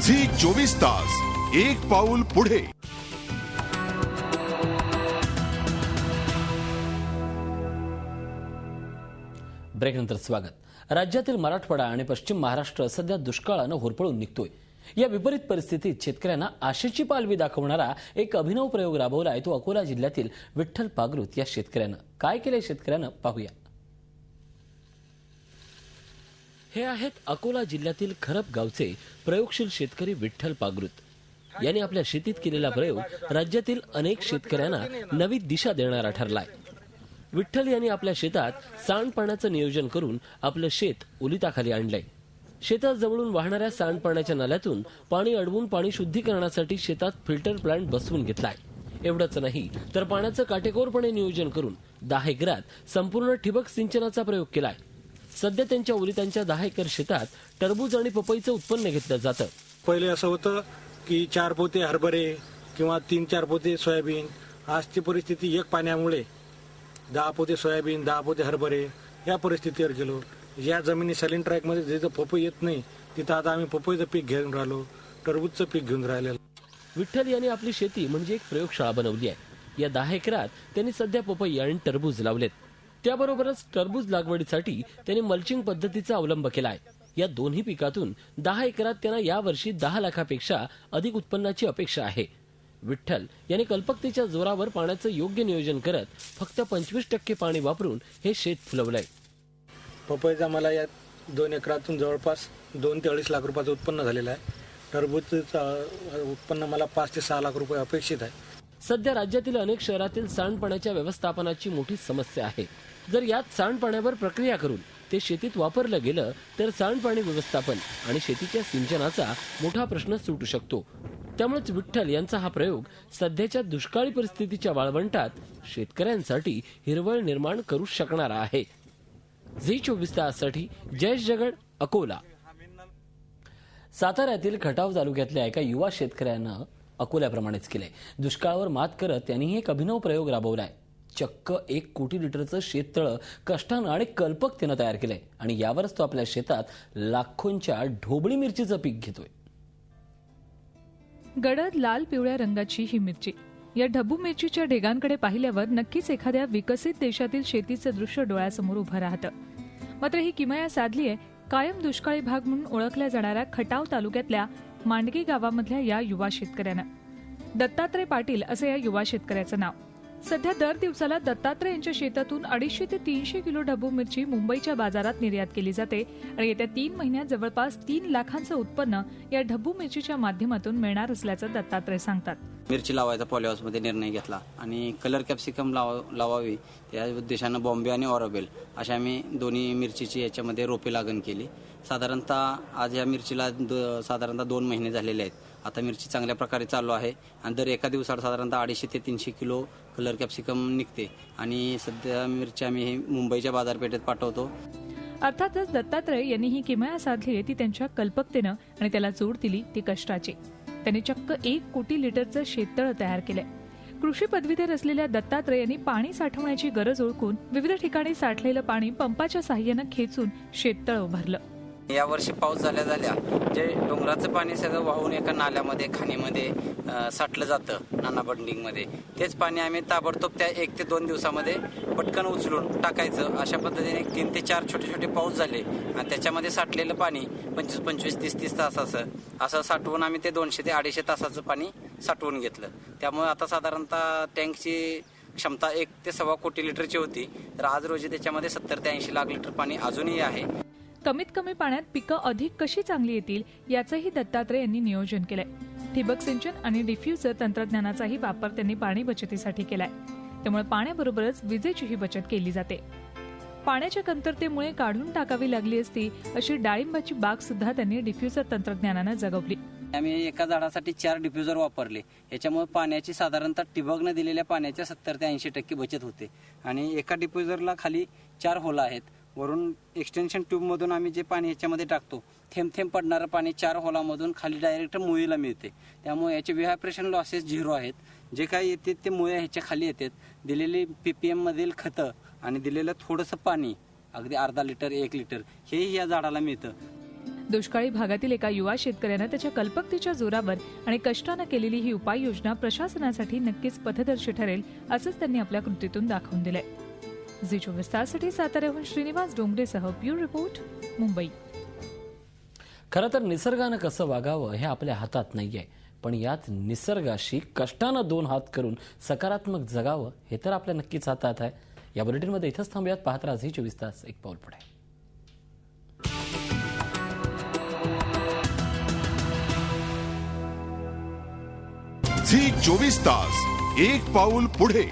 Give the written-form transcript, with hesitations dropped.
Zee 24 तास एक पाऊल पुढे। ब्रेक नंतर स्वागत। राज्यातील मराठवाडा आणि पश्चिम महाराष्ट्र सध्या दुष्काळानं होरपळून निघतोय। या विपरीत परिस्थितीत शेतकऱ्यांना आशेची पालवी दाखवणारा एक अभिनव प्रयोग राबवला आहे तो अकोला जिल्ह्यातील विठ्ठल पागृत या शेतकऱ्यानं। काय केलंय शेतकऱ्यानं पाहूया। हे आहेत अकोला जिल्ह्यातील खरप गावचे प्रयोगशील शेतकरी विठ्ठल पागृत। यांनी आपल्या शेतीत केलेला प्रयोग राज्यातील अनेक शेतकऱ्यांना नवी दिशा देणारा ठरलाय। विठ्ठल यांनी आपल्या शेतात सांडपाण्याचं नियोजन करून आपलं शेत ओलिताखाली आणलंय। शेतात जवळून वाहणाऱ्या सांडपाण्याच्या नाल्यातून पाणी अडवून पाणी शुद्धीकरणासाठी शेतात फिल्टर प्लांट बसवून घेतलाय। एवढंच नाही तर पाण्याचं काटेकोरपणे नियोजन करून 10 एकरात संपूर्ण ठिबक सिंचनाचा प्रयोग केलाय। सध्या त्यांच्या ओलितांच्या 10 एकर शेतात टरबूज आणि पपईचं उत्पन्न घेतलं जातं। पहिले असं होतं की 4 पोते हरभरे किंवा 3-4 पोते सोयाबीन। आजची परिस्थिती एक पाण्यामुळे 10 पोते सोयाबीन 10 पोते हरभरे या परिस्थितीवर गेलो। या जमिनी सॅलिन ट्रॅक मध्ये जिथं पपई येत नाही तिथं आता आम्ही पपईचं पीक घेऊन राहिलो, टरबूजचं पीक घेऊन राहिलो। विठ्ठल यांनी आपली शेती म्हणजे एक प्रयोगशाळा बनवली आहे। या 10 एकरात त्यांनी सध्या पपई आणि टरबूज लावलेत। त्याबरोबरच टरबूज लागवडीसाठी त्यांनी मल्चिंग पद्धतीचा अवलंब केलाय। या दोन्ही पिकातून 10 एकरात त्यांना यावर्षी 10 लाखापेक्षा अधिक उत्पन्नाची अपेक्षा आहे। विठ्ठल यांनी कल्पकतेच्या जोरावर पाण्याचं योग्य नियोजन करत फक्त 25% पाणी वापरून हे शेत फुलवलंय। पपईचा मला या 2 एकरातून जवळपास 2 ते 2.5 लाख रुपयाचं उत्पन्न झालेलं आहे। टरबूजचं उत्पन्न मला 5 ते 6 लाख रुपये अपेक्षित आहे। सध्या राज्यातील अनेक शहरातील सांडपाण्याच्या व्यवस्थापनाची मोठी समस्या आहे। जर यात सांडपाण्यावर प्रक्रिया करून ते शेतीत वापरलं गेलं तर सांडपाणी व्यवस्थापन आणि शेतीच्या सिंचनाचा मोठा प्रश्न सुटू शकतो। त्यामुळेच विठ्ठल यांचा हा प्रयोग सध्याच्या दुष्काळी परिस्थितीच्या वाळवंटात शेतकऱ्यांसाठी हिरवळ निर्माण करू शकणारा आहे। झी 24 ताससाठी जयेश जगड, अकोला। साताऱ्यातील खटाव तालुक्यातल्या एका युवा शेतकऱ्यानं अकोल्याप्रमाणेच केलंय। दुष्काळावर मात करत त्यांनी एक अभिनव प्रयोग राबवलाय। चक्क 1 कोटी लिटरचं शेततळं कष्टानं आणि कल्पकतेनं तयार केलंय आणि यावरच तो आपल्या शेतात लाखोंच्या ढोबळी मिरचीचं पीक घेतोय। गडद लाल पिवळ्या रंगाची ही मिरची। या ढबू मिरचीच्या ढेगांकडे पाहिल्यावर नक्कीच एखाद्या विकसित देशातील शेतीचं दृश्य डोळ्यासमोर उभं राहतं। मात्र ही किमया साधली आहे कायम दुष्काळी भाग म्हणून ओळखल्या जाणाऱ्या खटाव तालुक्यातल्या मांडगी गावामधल्या या युवा शेतकऱ्यानं। दत्तात्रय पाटील असं या युवा शेतकऱ्याचं नाव। सध्या दर दिवसाला दत्तात्रय यांच्या शेतातून 250 ते 300 किलो ढबू मिरची मुंबईच्या बाजारात निर्यात केली जाते आणि येत्या 3 महिन्यात जवळपास 3 लाखांचं उत्पन्न या ढबू मिरचीच्या माध्यमातून मिळणार असल्याचं दत्तात्रय सांगतात। मिरची लावायचा पॉलीहाऊसमध्ये निर्णय घेतला आणि कलर कॅप्सिकम लावावी या उद्देशानं बॉम्बे आणि ऑरोबेल अशा आम्ही दोन्ही मिरचीची याच्यामध्ये रोपे लागण केली। साधारणतः आज या मिरचीला साधारणतः 2 महिने झालेले आहेत। आता मिरची चांगल्या प्रकारे चालू आहे आणि दर एका दिवसात साधारणतः 250 ते 300 किलो कलर कॅप्सिकम निघते आणि सध्या मिरची आम्ही मुंबईच्या बाजारपेठेत पाठवतो। अर्थातच दत्तात्रय यांनी ही किमया साधली आहे ती त्यांच्या कल्पकतेनं आणि त्याला जोड दिली ती कष्टाची। त्यांनी चक्क 1 कोटी लिटरचं शेततळ तयार केलंय। कृषी पदवीधर असलेल्या दत्तात्रय यांनी पाणी साठवण्याची गरज ओळखून विविध ठिकाणी साठलेलं पाणी पंपाच्या साहाय्यानं खेचून शेततळ उभारलं। यावर्षी पाऊस झाल्या जे डोंगराचं पाणी सगळं वाहून एका नाल्यामध्ये खाणीमध्ये साठलं जातं नाना बंडिंगमध्ये। तेच पाणी आम्ही ताबडतोब त्या 1 ते 2 दिवसामध्ये पटकन उचलून टाकायचं। अशा पद्धतीने 3 ते 4 छोटे छोटे पाऊस झाले आणि त्याच्यामध्ये साठलेलं पाणी 25-25, 30-30 तासाचं असं साठवून आम्ही ते 200 ते 250 तासाचं पाणी साठवून घेतलं। त्यामुळे आता साधारणतः टँकची क्षमता 1 ते 1.25 कोटी लिटरची होती तर आज रोजी त्याच्यामध्ये 70 ते 80 लाख लिटर पाणी अजूनही आहे। कमीत कमी पाण्यात पिकं अधिक कशी चांगली येतील याचंही दत्तात्रय यांनी नियोजन केलंय। ठिबक सिंचन आणि डिफ्युजर तंत्रज्ञानाचाही वापर त्यांनी पाणी बचतीसाठी केलाय। त्यामुळे पाण्याबरोबरच विजेचीही बचत केली जाते। पाण्याच्या कमतरतेमुळे काढून टाकावी लागली असती अशी डाळिंबाची बाग सुद्धा त्यांनी डिफ्युजर तंत्रज्ञानानं जगवली। आम्ही एका झाडासाठी 4 डिफ्युजर वापरले। याच्यामुळे पाण्याची साधारणतः ठिबकने दिलेल्या पाण्याच्या 70 ते 80% बचत होते आणि एका डिफ्युजरला खाली 4 होल आहेत। वरून एक्सटेन्शन ट्यूब मधून आम्ही जे पाणी याच्यामध्ये टाकतो थेंब थेंब पडणारं पाणी 4 होलामधून खाली डायरेक्ट मुळीला मिळते। त्यामुळे याचे व्हिव्हायब्रेशन लॉसेस 0 आहेत। जे काही येते ते मुळे ह्याच्या खाली येतात। दिलेली पीपीएम मधील खतं आणि दिलेलं थोडंसं पाणी अगदी अर्धा लिटर 1 लिटर हेही या झाडाला मिळतं। दुष्काळी भागातील एका युवा शेतकऱ्यानं त्याच्या कल्पकतेच्या जोरावर आणि कष्टानं केलेली ही उपाययोजना प्रशासनासाठी नक्कीच पथदर्शी ठरेल असंच त्यांनी आपल्या कृतीतून दाखवून दिलंय। झी 24 ताससाठी साताऱ्याहून श्रीनिवास डोंगरेसह ब्युरो रिपोर्ट, मुंबई। खरं तर निसर्गानं कसं वागावं हे आपल्या हातात नाहीये, पण यात निसर्गाशी कष्टानं 2 हात करून सकारात्मक जगावं हे तर आपल्या नक्कीच हातात आहे। या बुलेटिनमध्ये इथंच थांबूयात। पाहत राहा झी 24 तास, एक पाऊल पुढे। झी 24 तास, एक पाऊल पुढे।